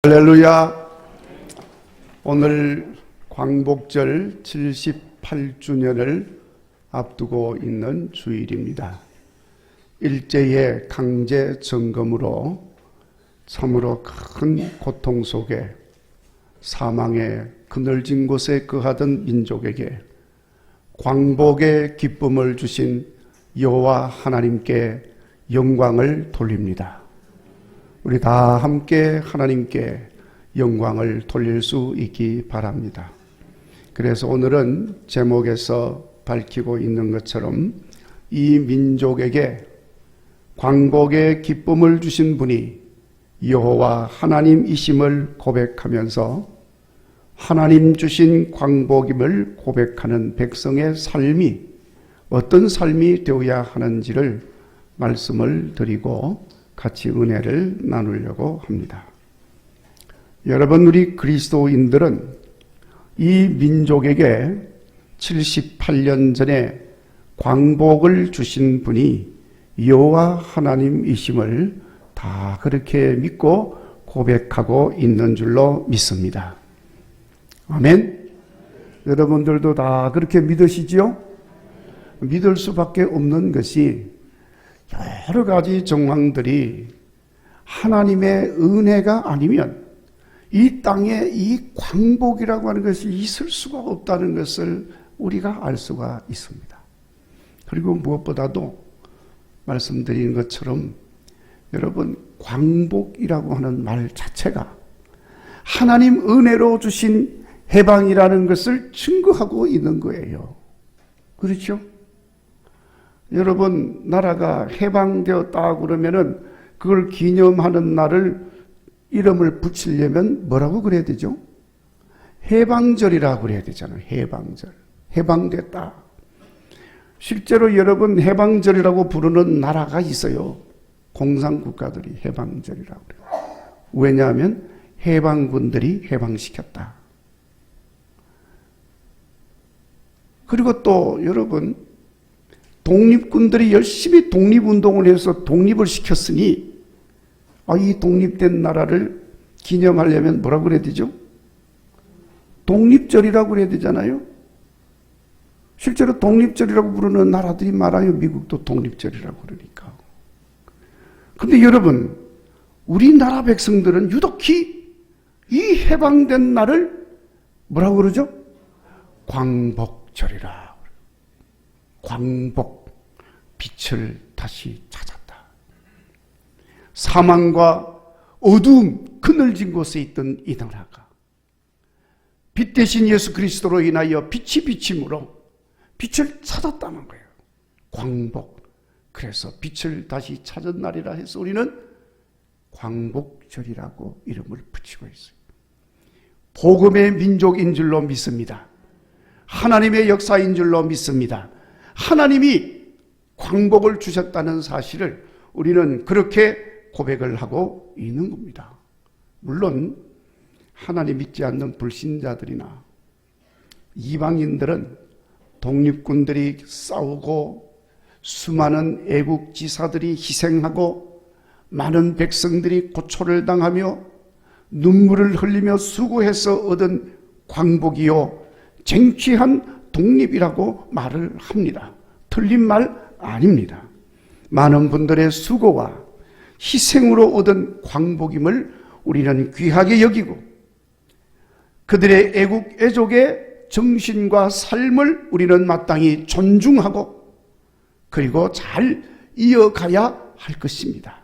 할렐루야. 오늘 광복절 78주년을 앞두고 있는 주일입니다. 일제의 강제 점검으로 참으로 큰 고통 속에 사망의 그늘진 곳에 거하던 민족에게 광복의 기쁨을 주신 여호와 하나님께 영광을 돌립니다. 우리 다 함께 하나님께 영광을 돌릴 수 있기 바랍니다. 그래서 오늘은 제목에서 밝히고 있는 것처럼 이 민족에게 광복의 기쁨을 주신 분이 여호와 하나님이심을 고백하면서 하나님 주신 광복임을 고백하는 백성의 삶이 어떤 삶이 되어야 하는지를 말씀을 드리고 같이 은혜를 나누려고 합니다. 여러분, 우리 그리스도인들은 이 민족에게 78년 전에 광복을 주신 분이 여호와 하나님이심을 다 그렇게 믿고 고백하고 있는 줄로 믿습니다. 아멘. 여러분들도 다 그렇게 믿으시지요? 믿을 수밖에 없는 것이 여러 가지 정황들이 하나님의 은혜가 아니면 이 땅에 이 광복이라고 하는 것이 있을 수가 없다는 것을 우리가 알 수가 있습니다. 그리고 무엇보다도 말씀드린 것처럼 여러분, 광복이라고 하는 말 자체가 하나님 은혜로 주신 해방이라는 것을 증거하고 있는 거예요. 그렇죠? 여러분, 나라가 해방되었다 그러면은 그걸 기념하는 날을 이름을 붙이려면 뭐라고 그래야 되죠? 해방절이라고 그래야 되잖아요. 해방절. 해방됐다. 실제로 여러분, 해방절이라고 부르는 나라가 있어요. 공산국가들이 해방절이라고 그래요. 왜냐하면 해방군들이 해방시켰다. 그리고 또 여러분, 독립군들이 열심히 독립운동을 해서 독립을 시켰으니 이 독립된 나라를 기념하려면 뭐라고 그래야 되죠? 독립절이라고 그래야 되잖아요. 실제로 독립절이라고 부르는 나라들이 많아요. 미국도 독립절이라고 그러니까. 근데 여러분, 우리나라 백성들은 유독히 이 해방된 날을 뭐라고 그러죠? 광복절이라. 광복, 빛을 다시 찾았다. 사망과 어두움, 그늘진 곳에 있던 이 나라가 빛 대신 예수 그리스도로 인하여 빛이 비침으로 빛을 찾았다는 거예요. 광복. 그래서 빛을 다시 찾은 날이라 해서 우리는 광복절이라고 이름을 붙이고 있어요. 복음의 민족인 줄로 믿습니다. 하나님의 역사인 줄로 믿습니다. 하나님이 광복을 주셨다는 사실을 우리는 그렇게 고백을 하고 있는 겁니다. 물론 하나님 믿지 않는 불신자들이나 이방인들은 독립군들이 싸우고 수많은 애국지사들이 희생하고 많은 백성들이 고초를 당하며 눈물을 흘리며 수고해서 얻은 광복이요 쟁취한 독립이라고 말을 합니다. 틀린 말 아닙니다. 많은 분들의 수고와 희생으로 얻은 광복임을 우리는 귀하게 여기고 그들의 애국 애족의 정신과 삶을 우리는 마땅히 존중하고 그리고 잘 이어가야 할 것입니다.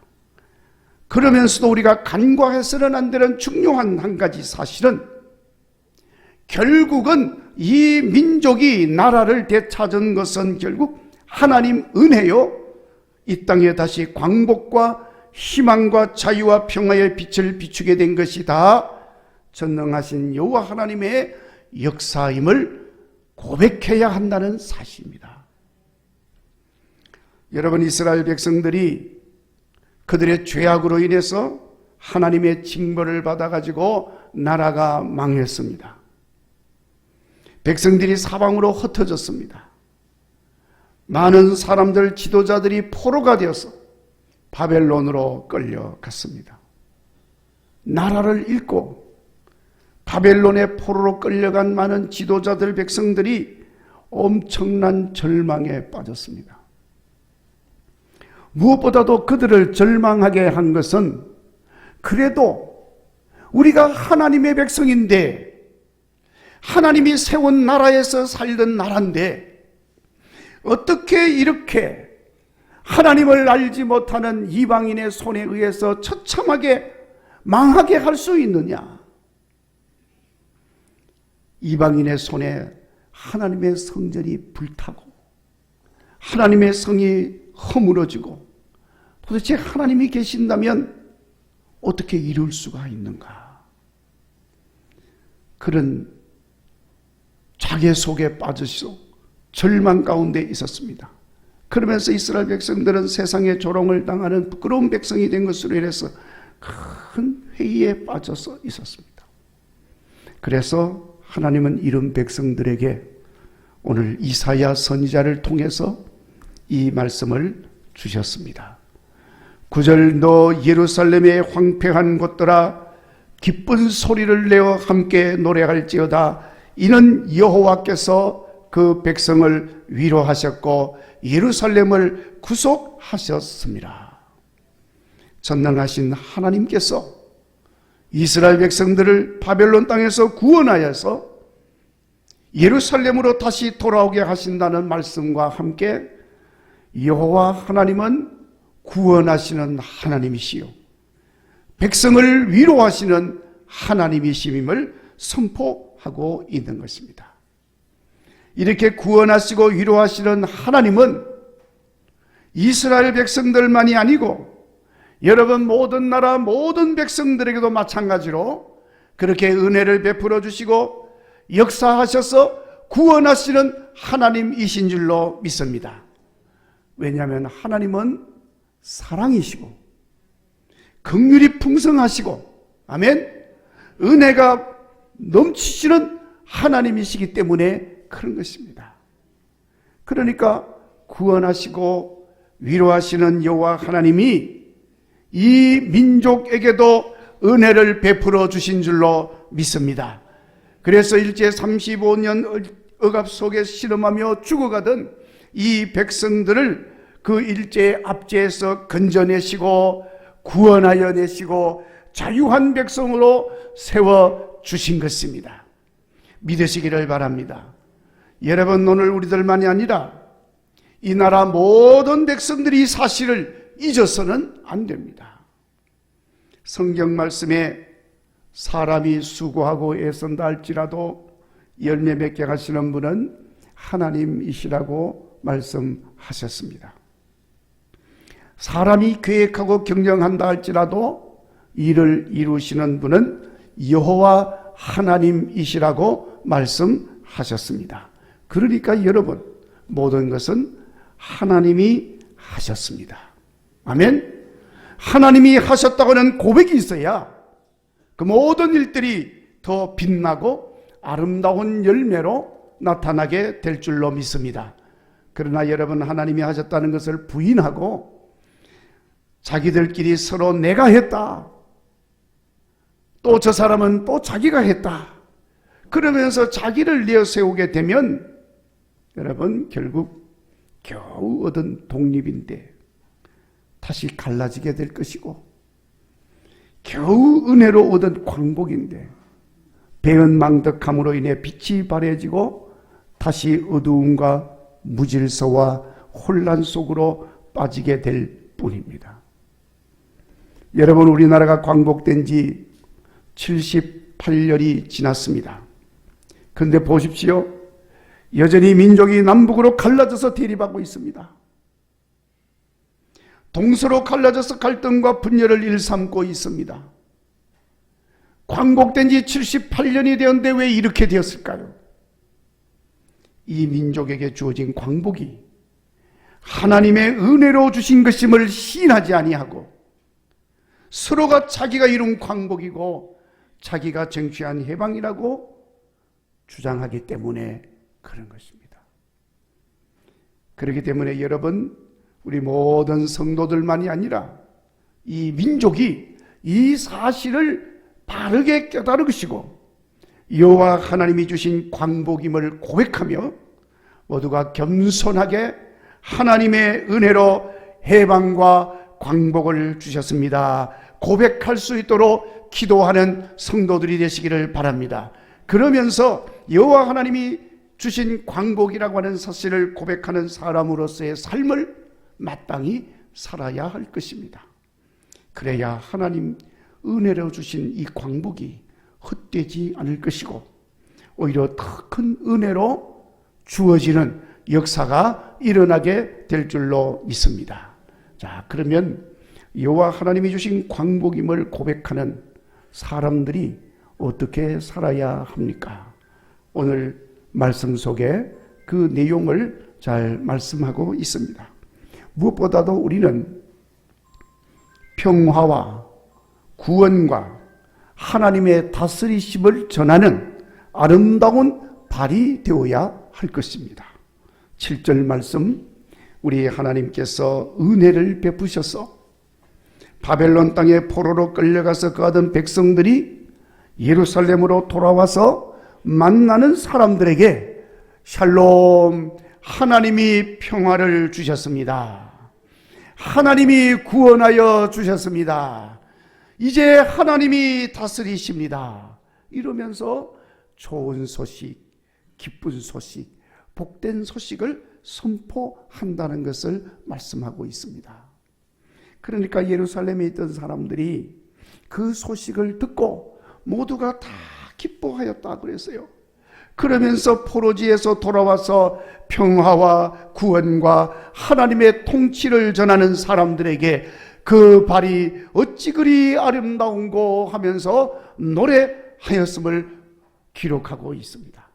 그러면서도 우리가 간과해서는 안 되는 중요한 한 가지 사실은 결국은 이 민족이 나라를 되찾은 것은 결국 하나님 은혜요. 이 땅에 다시 광복과 희망과 자유와 평화의 빛을 비추게 된 것이 다 전능하신 여호와 하나님의 역사임을 고백해야 한다는 사실입니다. 여러분, 이스라엘 백성들이 그들의 죄악으로 인해서 하나님의 징벌을 받아가지고 나라가 망했습니다. 백성들이 사방으로 흩어졌습니다. 많은 사람들, 지도자들이 포로가 되어서 바벨론으로 끌려갔습니다. 나라를 잃고 바벨론의 포로로 끌려간 많은 지도자들, 백성들이 엄청난 절망에 빠졌습니다. 무엇보다도 그들을 절망하게 한 것은 그래도 우리가 하나님의 백성인데, 하나님이 세운 나라에서 살던 나라인데 어떻게 이렇게 하나님을 알지 못하는 이방인의 손에 의해서 처참하게 망하게 할 수 있느냐. 이방인의 손에 하나님의 성전이 불타고 하나님의 성이 허물어지고 도대체 하나님이 계신다면 어떻게 이룰 수가 있는가. 그런 자기 속에 빠져서 절망 가운데 있었습니다. 그러면서 이스라엘 백성들은 세상의 조롱을 당하는 부끄러운 백성이 된 것으로 인해서 큰 회의에 빠져서 있었습니다. 그래서 하나님은 이런 백성들에게 오늘 이사야 선지자를 통해서 이 말씀을 주셨습니다. 9절, 너 예루살렘의 황폐한 곳들아 기쁜 소리를 내어 함께 노래할지어다. 이는 여호와께서 그 백성을 위로하셨고 예루살렘을 구속하셨습니다. 전능하신 하나님께서 이스라엘 백성들을 바벨론 땅에서 구원하여서 예루살렘으로 다시 돌아오게 하신다는 말씀과 함께 여호와 하나님은 구원하시는 하나님이시요 백성을 위로하시는 하나님이심임을 선포하고 있는 것입니다. 이렇게 구원하시고 위로하시는 하나님은 이스라엘 백성들만이 아니고 여러분 모든 나라 모든 백성들에게도 마찬가지로 그렇게 은혜를 베풀어 주시고 역사하셔서 구원하시는 하나님이신 줄로 믿습니다. 왜냐하면 하나님은 사랑이시고 긍휼이 풍성하시고 아멘, 은혜가 넘치시는 하나님이시기 때문에 그런 것입니다. 그러니까 구원하시고 위로하시는 여호와 하나님이 이 민족에게도 은혜를 베풀어 주신 줄로 믿습니다. 그래서 일제 35년 억압 속에 실험하며 죽어가던 이 백성들을 그 일제의 압제에서 건져내시고 구원하여 내시고 자유한 백성으로 세워주신 것입니다. 믿으시기를 바랍니다. 여러분, 오늘 우리들만이 아니라 이 나라 모든 백성들이 이 사실을 잊어서는 안 됩니다. 성경 말씀에 사람이 수고하고 애쓴다 할지라도 열매 맺게 하시는 분은 하나님이시라고 말씀하셨습니다. 사람이 계획하고 경영한다 할지라도 이를 이루시는 분은 여호와 하나님이시라고 말씀하셨습니다. 그러니까 여러분, 모든 것은 하나님이 하셨습니다. 아멘. 하나님이 하셨다고 하는 고백이 있어야 그 모든 일들이 더 빛나고 아름다운 열매로 나타나게 될 줄로 믿습니다. 그러나 여러분, 하나님이 하셨다는 것을 부인하고 자기들끼리 서로 내가 했다, 또 저 사람은 또 자기가 했다, 그러면서 자기를 내세우게 되면 여러분 결국 겨우 얻은 독립인데 다시 갈라지게 될 것이고, 겨우 은혜로 얻은 광복인데 배은망덕함으로 인해 빛이 바래지고 다시 어두움과 무질서와 혼란 속으로 빠지게 될 뿐입니다. 여러분, 우리나라가 광복된 지 78년이 지났습니다. 그런데 보십시오. 여전히 민족이 남북으로 갈라져서 대립하고 있습니다. 동서로 갈라져서 갈등과 분열을 일삼고 있습니다. 광복된 지 78년이 되었는데 왜 이렇게 되었을까요? 이 민족에게 주어진 광복이 하나님의 은혜로 주신 것임을 시인하지 아니하고 서로가 자기가 이룬 광복이고 자기가 쟁취한 해방이라고 주장하기 때문에 그런 것입니다. 그렇기 때문에 여러분, 우리 모든 성도들만이 아니라 이 민족이 이 사실을 바르게 깨달으시고 여호와 하나님이 주신 광복임을 고백하며 모두가 겸손하게 하나님의 은혜로 해방과 광복을 주셨습니다. 고백할 수 있도록 기도하는 성도들이 되시기를 바랍니다. 그러면서 여호와 하나님이 주신 광복이라고 하는 사실을 고백하는 사람으로서의 삶을 마땅히 살아야 할 것입니다. 그래야 하나님 은혜로 주신 이 광복이 헛되지 않을 것이고 오히려 더 큰 은혜로 주어지는 역사가 일어나게 될 줄로 믿습니다. 자, 그러면 여호와 하나님이 주신 광복임을 고백하는 사람들이 어떻게 살아야 합니까? 오늘 말씀 속에 그 내용을 잘 말씀하고 있습니다. 무엇보다도 우리는 평화와 구원과 하나님의 다스리심을 전하는 아름다운 발이 되어야 할 것입니다. 7절 말씀, 우리 하나님께서 은혜를 베푸셔서 바벨론 땅에 포로로 끌려가서 거하던 백성들이 예루살렘으로 돌아와서 만나는 사람들에게 샬롬, 하나님이 평화를 주셨습니다. 하나님이 구원하여 주셨습니다. 이제 하나님이 다스리십니다. 이러면서 좋은 소식, 기쁜 소식, 복된 소식을 선포한다는 것을 말씀하고 있습니다. 그러니까 예루살렘에 있던 사람들이 그 소식을 듣고 모두가 다 기뻐하였다 그랬어요. 그러면서 포로지에서 돌아와서 평화와 구원과 하나님의 통치를 전하는 사람들에게 그 발이 어찌 그리 아름다운고 하면서 노래하였음을 기록하고 있습니다.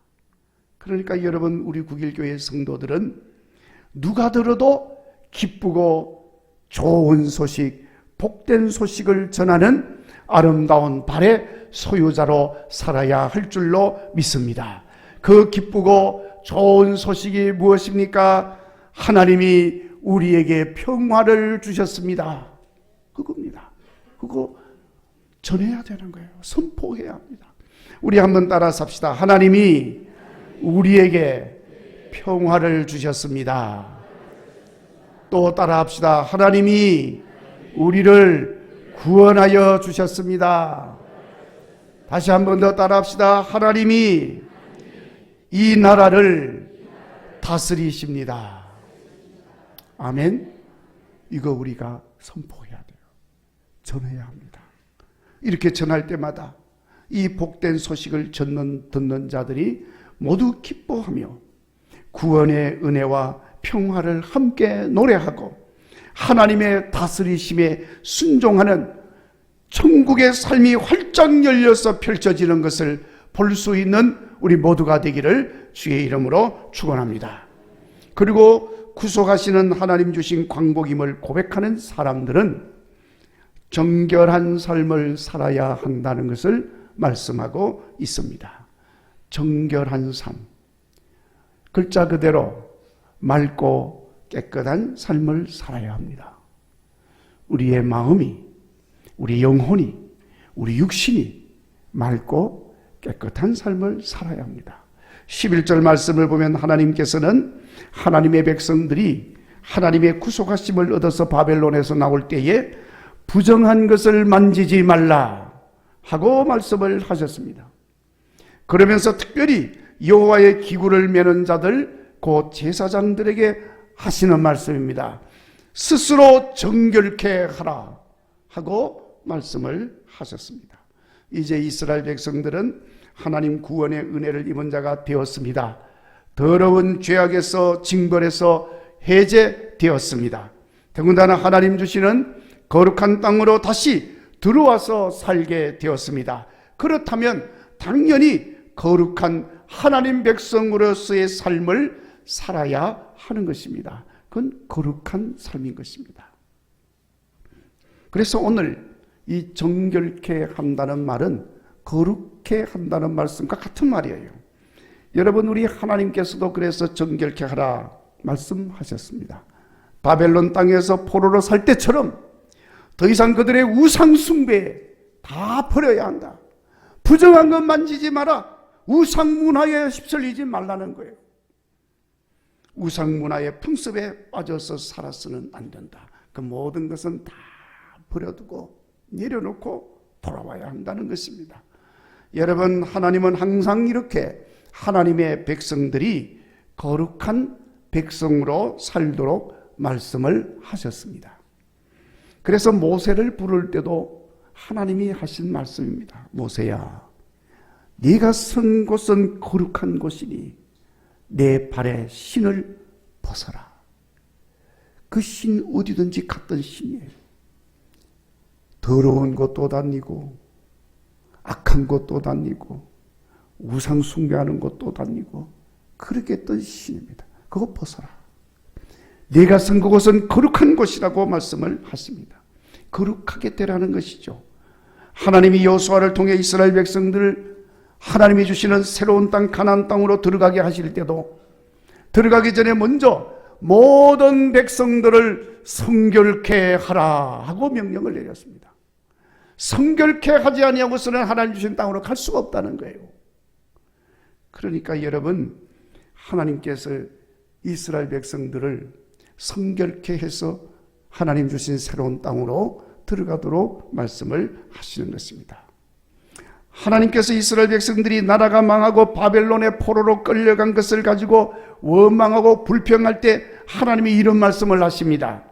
그러니까 여러분, 우리 국일교회 성도들은 누가 들어도 기쁘고 좋은 소식, 복된 소식을 전하는 아름다운 발의 소유자로 살아야 할 줄로 믿습니다. 그 기쁘고 좋은 소식이 무엇입니까? 하나님이 우리에게 평화를 주셨습니다. 그겁니다. 그거 전해야 되는 거예요. 선포해야 합니다. 우리 한번 따라 삽시다. 하나님이 우리에게 평화를 주셨습니다. 또 따라 합시다. 하나님이 우리를 구원하여 주셨습니다. 다시 한 번 더 따라 합시다. 하나님이 이 나라를 다스리십니다. 아멘. 이거 우리가 선포해야 돼요. 전해야 합니다. 이렇게 전할 때마다 이 복된 소식을 듣는 자들이 모두 기뻐하며 구원의 은혜와 평화를 함께 노래하고 하나님의 다스리심에 순종하는 천국의 삶이 활짝 열려서 펼쳐지는 것을 볼 수 있는 우리 모두가 되기를 주의 이름으로 축원합니다. 그리고 구속하시는 하나님 주신 광복임을 고백하는 사람들은 정결한 삶을 살아야 한다는 것을 말씀하고 있습니다. 정결한 삶, 글자 그대로 맑고 깨끗한 삶을 살아야 합니다. 우리의 마음이, 우리 영혼이, 우리 육신이 맑고 깨끗한 삶을 살아야 합니다. 11절 말씀을 보면 하나님께서는 하나님의 백성들이 하나님의 구속하심을 얻어서 바벨론에서 나올 때에 부정한 것을 만지지 말라 하고 말씀을 하셨습니다. 그러면서 특별히 여호와의 기구를 매는 자들, 곧 제사장들에게 하시는 말씀입니다. 스스로 정결케 하라 하고 말씀을 하셨습니다. 이제 이스라엘 백성들은 하나님 구원의 은혜를 입은 자가 되었습니다. 더러운 죄악에서 징벌에서 해제되었습니다. 더군다나 하나님 주시는 거룩한 땅으로 다시 들어와서 살게 되었습니다. 그렇다면 당연히 거룩한 하나님 백성으로서의 삶을 살아야 하는 것입니다. 그건 거룩한 삶인 것입니다. 그래서 오늘 이 정결케 한다는 말은 거룩케 한다는 말씀과 같은 말이에요. 여러분, 우리 하나님께서도 그래서 정결케 하라 말씀하셨습니다. 바벨론 땅에서 포로로 살 때처럼 더 이상 그들의 우상 숭배에 다 버려야 한다. 부정한 것 만지지 마라. 우상 문화에 휩쓸리지 말라는 거예요. 우상 문화의 풍습에 빠져서 살아서는 안 된다. 그 모든 것은 다 버려두고 내려놓고 돌아와야 한다는 것입니다. 여러분, 하나님은 항상 이렇게 하나님의 백성들이 거룩한 백성으로 살도록 말씀을 하셨습니다. 그래서 모세를 부를 때도 하나님이 하신 말씀입니다. 모세야, 네가 선 곳은 거룩한 곳이니 내 발에 신을 벗어라. 그 신 어디든지 갔던 신이에요. 더러운 곳도 다니고 악한 곳도 다니고 우상 숭배하는 곳도 다니고 그렇게 했던 신입니다. 그거 벗어라. 네가 선 그곳은 거룩한 곳이라고 말씀을 하십니다. 거룩하게 되라는 것이죠. 하나님이 여호수아를 통해 이스라엘 백성들을 하나님이 주시는 새로운 땅 가나안 땅으로 들어가게 하실 때도 들어가기 전에 먼저 모든 백성들을 성결케 하라 하고 명령을 내렸습니다. 성결케 하지 아니하고서는 하나님 주신 땅으로 갈 수가 없다는 거예요. 그러니까 여러분, 하나님께서 이스라엘 백성들을 성결케 해서 하나님 주신 새로운 땅으로 들어가도록 말씀을 하시는 것입니다. 하나님께서 이스라엘 백성들이 나라가 망하고 바벨론의 포로로 끌려간 것을 가지고 원망하고 불평할 때 하나님이 이런 말씀을 하십니다.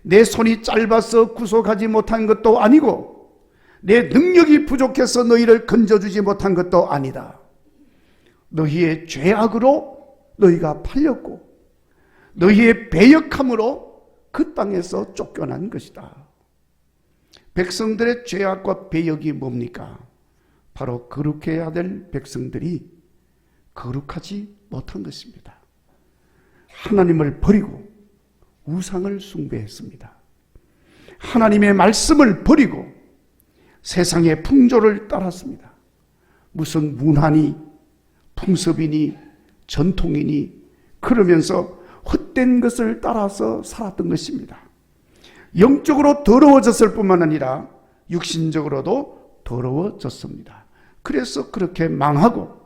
내 손이 짧아서 구속하지 못한 것도 아니고 내 능력이 부족해서 너희를 건져주지 못한 것도 아니다. 너희의 죄악으로 너희가 팔렸고 너희의 배역함으로 그 땅에서 쫓겨난 것이다. 백성들의 죄악과 배역이 뭡니까? 바로 거룩해야 될 백성들이 거룩하지 못한 것입니다. 하나님을 버리고 우상을 숭배했습니다. 하나님의 말씀을 버리고 세상의 풍조를 따랐습니다. 무슨 문화니 풍습이니 전통이니 그러면서 헛된 것을 따라서 살았던 것입니다. 영적으로 더러워졌을 뿐만 아니라 육신적으로도 더러워졌습니다. 그래서 그렇게 망하고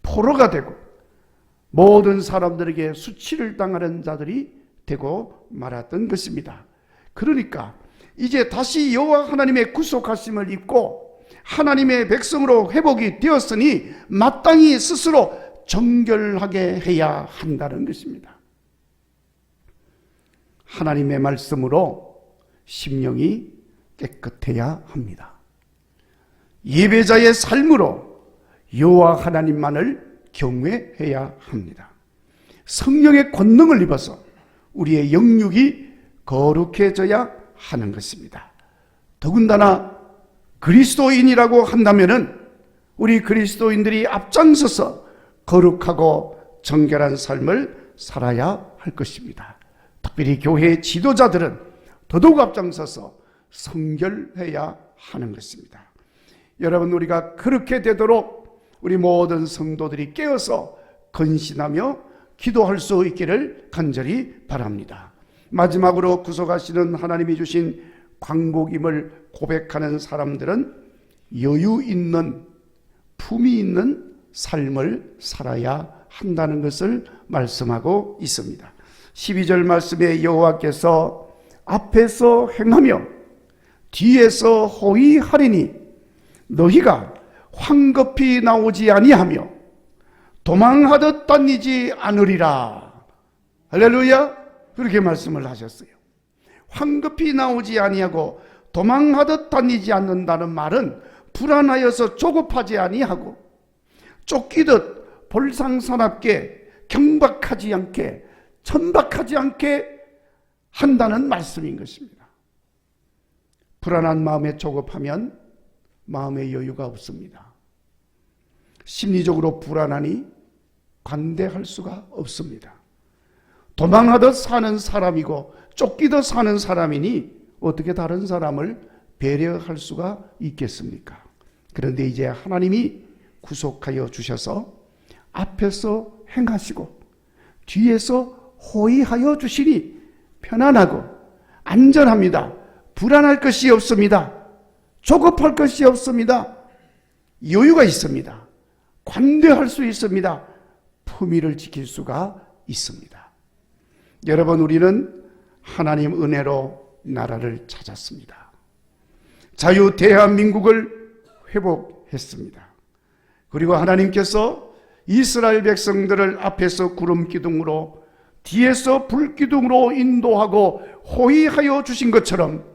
포로가 되고 모든 사람들에게 수치를 당하는 자들이 되고 말았던 것입니다. 그러니까 이제 다시 여호와 하나님의 구속하심을 입고 하나님의 백성으로 회복이 되었으니 마땅히 스스로 정결하게 해야 한다는 것입니다. 하나님의 말씀으로 심령이 깨끗해야 합니다. 예배자의 삶으로 여호와 하나님만을 경외해야 합니다. 성령의 권능을 입어서 우리의 영육이 거룩해져야 하는 것입니다. 더군다나 그리스도인이라고 한다면은 우리 그리스도인들이 앞장서서 거룩하고 정결한 삶을 살아야 할 것입니다. 특별히 교회의 지도자들은 더더욱 앞장서서 성결해야 하는 것입니다. 여러분, 우리가 그렇게 되도록 우리 모든 성도들이 깨어서 건신하며 기도할 수 있기를 간절히 바랍니다. 마지막으로 구속하시는 하나님이 주신 광복임을 고백하는 사람들은 여유 있는, 품이 있는 삶을 살아야 한다는 것을 말씀하고 있습니다. 12절 말씀에 여호와께서 앞에서 행하며 뒤에서 호위하리니 너희가 황급히 나오지 아니하며 도망하듯 다니지 않으리라. 할렐루야. 그렇게 말씀을 하셨어요. 황급히 나오지 아니하고 도망하듯 다니지 않는다는 말은 불안하여서 조급하지 아니하고 쫓기듯 볼상사납게 경박하지 않게 천박하지 않게 한다는 말씀인 것입니다. 불안한 마음에 조급하면 마음의 여유가 없습니다. 심리적으로 불안하니 관대할 수가 없습니다. 도망하듯 사는 사람이고 쫓기듯 사는 사람이니 어떻게 다른 사람을 배려할 수가 있겠습니까? 그런데 이제 하나님이 구속하여 주셔서 앞에서 행하시고 뒤에서 호위하여 주시니 편안하고 안전합니다. 불안할 것이 없습니다. 조급할 것이 없습니다. 여유가 있습니다. 관대할 수 있습니다. 품위를 지킬 수가 있습니다. 여러분, 우리는 하나님 은혜로 나라를 찾았습니다. 자유 대한민국을 회복했습니다. 그리고 하나님께서 이스라엘 백성들을 앞에서 구름 기둥으로 뒤에서 불 기둥으로 인도하고 호위하여 주신 것처럼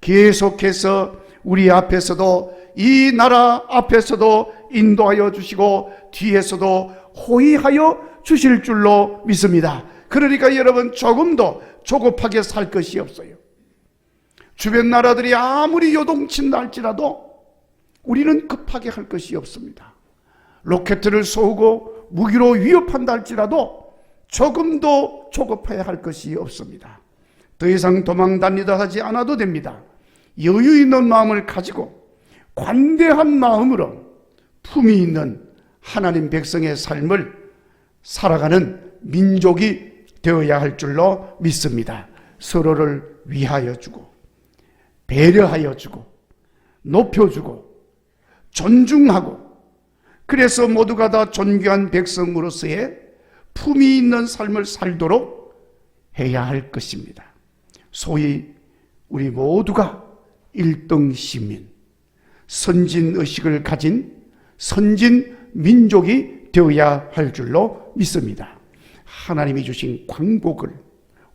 계속해서 우리 앞에서도 이 나라 앞에서도 인도하여 주시고 뒤에서도 호위하여 주실 줄로 믿습니다. 그러니까 여러분, 조금도 조급하게 살 것이 없어요. 주변 나라들이 아무리 요동친다 할지라도 우리는 급하게 할 것이 없습니다. 로켓을 쏘고 무기로 위협한다 할지라도 조금도 조급해야 할 것이 없습니다. 더 이상 도망 다니다 하지 않아도 됩니다. 여유 있는 마음을 가지고 관대한 마음으로 품위 있는 하나님 백성의 삶을 살아가는 민족이 되어야 할 줄로 믿습니다. 서로를 위하여 주고 배려하여 주고 높여주고 존중하고, 그래서 모두가 다 존귀한 백성으로서의 품위 있는 삶을 살도록 해야 할 것입니다. 소위 우리 모두가 일등 시민, 선진의식을 가진 선진 민족이 되어야 할 줄로 믿습니다. 하나님이 주신 광복을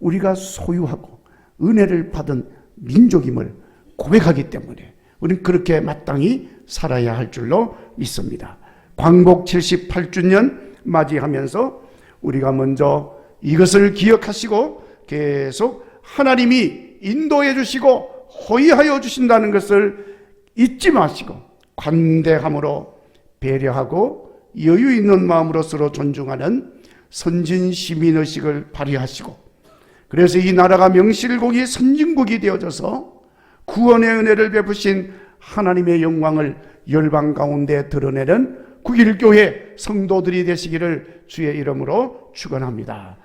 우리가 소유하고 은혜를 받은 민족임을 고백하기 때문에 우리는 그렇게 마땅히 살아야 할 줄로 믿습니다. 광복 78주년 맞이하면서 우리가 먼저 이것을 기억하시고 계속 하나님이 인도해 주시고 호위하여 주신다는 것을 잊지 마시고 관대함으로 배려하고 여유 있는 마음으로 서로 존중하는 선진 시민의식을 발휘하시고, 그래서 이 나라가 명실국이 선진국이 되어져서 구원의 은혜를 베푸신 하나님의 영광을 열방 가운데 드러내는 국일교회 성도들이 되시기를 주의 이름으로 축원합니다.